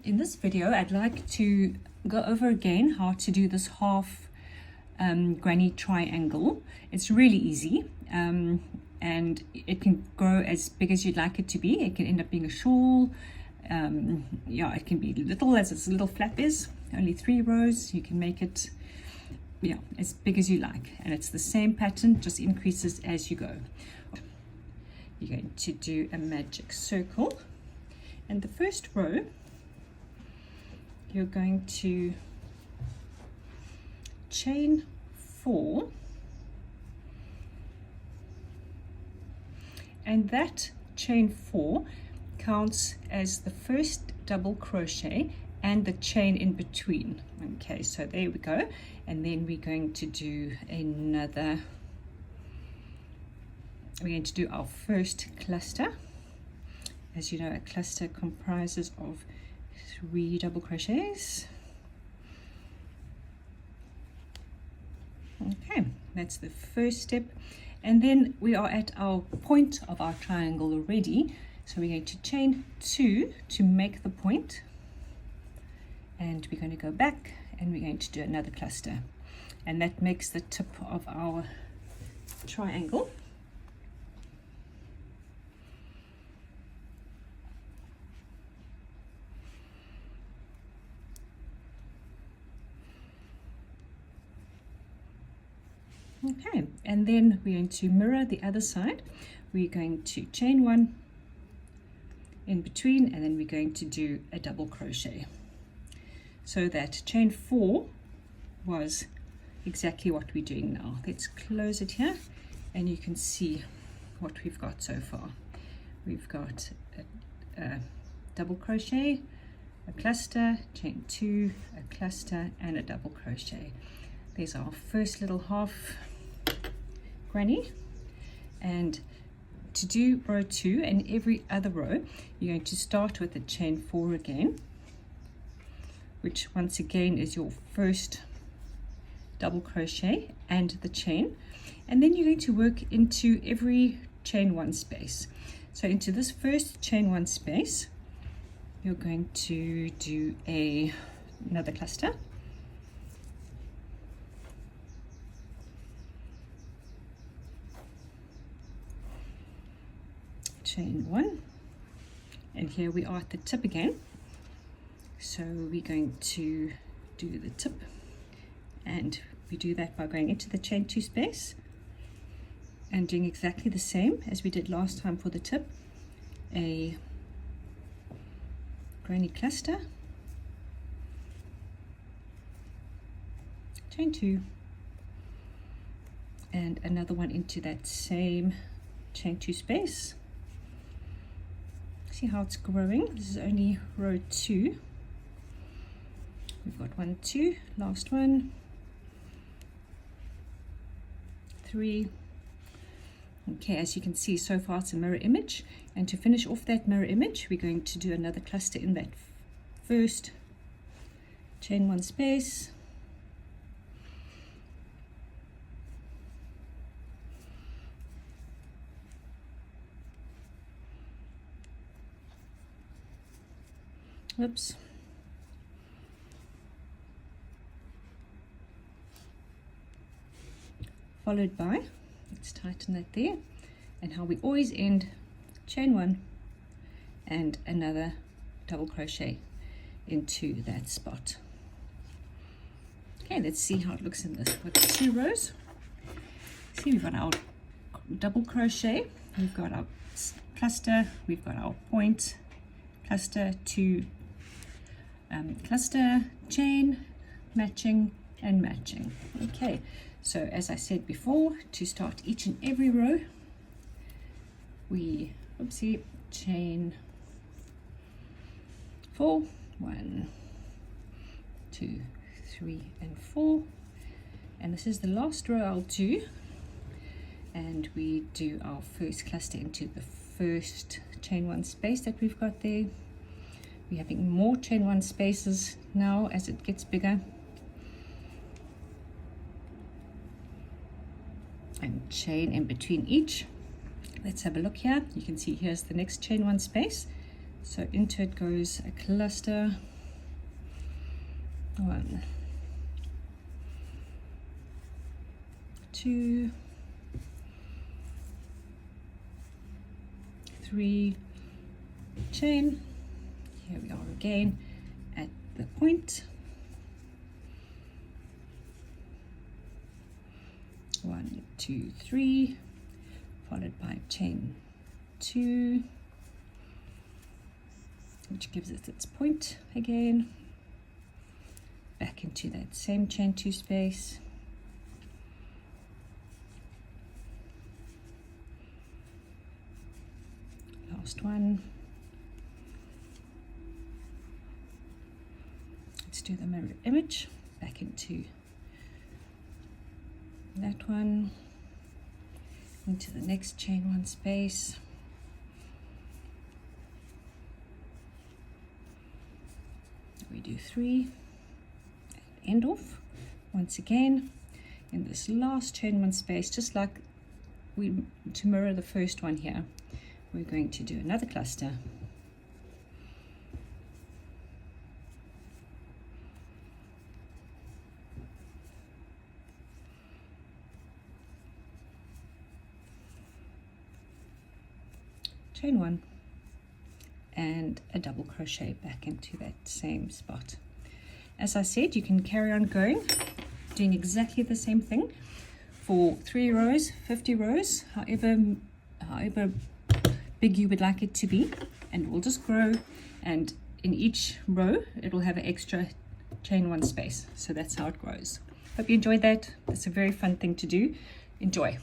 In this video, I'd like to go over again how to do this half granny triangle. It's really easy and it can grow as big as you'd like it to be. It can end up being a shawl. Yeah, it can be little as its little flap is, only 3 rows. You can make it as big as you like, and it's the same pattern, just increases as you go. You're going to do a magic circle, and the first row you're going to chain 4, and that chain 4 counts as the first double crochet and the chain in between. Okay, so there we go. And then we're going to do another, we're going to do our first cluster. As you know, a cluster comprises of 3 double crochets. Okay, that's the first step. And then we are at our point of our triangle already. So we're going to chain 2 to make the point. And we're going to go back and we're going to do another cluster. And that makes the tip of our triangle. Okay, and then we're going to mirror the other side. We're going to chain 1 in between, and then we're going to do a double crochet. So that chain 4 was exactly what we're doing now. Let's close it here, and you can see what we've got so far. We've got a double crochet, a cluster, chain 2, a cluster, and a double crochet. There's our first little half granny. And to do row 2 and every other row, you're going to start with the chain 4 again, which once again is your first double crochet and the chain. And then you're going to work into every chain 1 space. So into this first chain 1 space, you're going to do another cluster, chain 1, and here we are at the tip again. So we're going to do the tip, and we do that by going into the chain 2 space and doing exactly the same as we did last time for the tip. A granny cluster, chain 2, and another one into that same chain 2 space. See how it's growing. This is only row 2. We've got 1, 2, last one, 3. Okay, as you can see, so far it's a mirror image, and to finish off that mirror image, we're going to do another cluster in that first chain 1 space, whoops, followed by, let's tighten that there, and how we always end, chain 1 and another double crochet into that spot. Okay, let's see how it looks in this. We've got 2 rows. See, we've got our double crochet, we've got our cluster, we've got our point, cluster, 2 cluster, chain, matching, and matching. Okay, so as I said before, to start each and every row, we chain 4, 1, 2, 3, and 4, and this is the last row I'll do, and we do our first cluster into the first chain 1 space that we've got there. We're having more chain 1 spaces now as it gets bigger, and chain in between each. Let's have a look here. You can see here's the next chain 1 space. So into it goes a cluster, 1, 2, 3, chain. Here we are again at the point. 1, 2, 3, followed by chain 2, which gives us its point again. Back into that same chain 2 space. Last one. Let's do the mirror image. Back into that one, into the next chain 1 space. We do 3, end off once again in this last chain 1 space, just like to mirror the first one here. We're going to do another cluster. Chain 1 and a double crochet back into that same spot. As I said, you can carry on going, doing exactly the same thing for 3 rows, 50 rows, however big you would like it to be, and it will just grow, and in each row it will have an extra chain 1 space. So that's how it grows. Hope you enjoyed that. It's a very fun thing to do. Enjoy.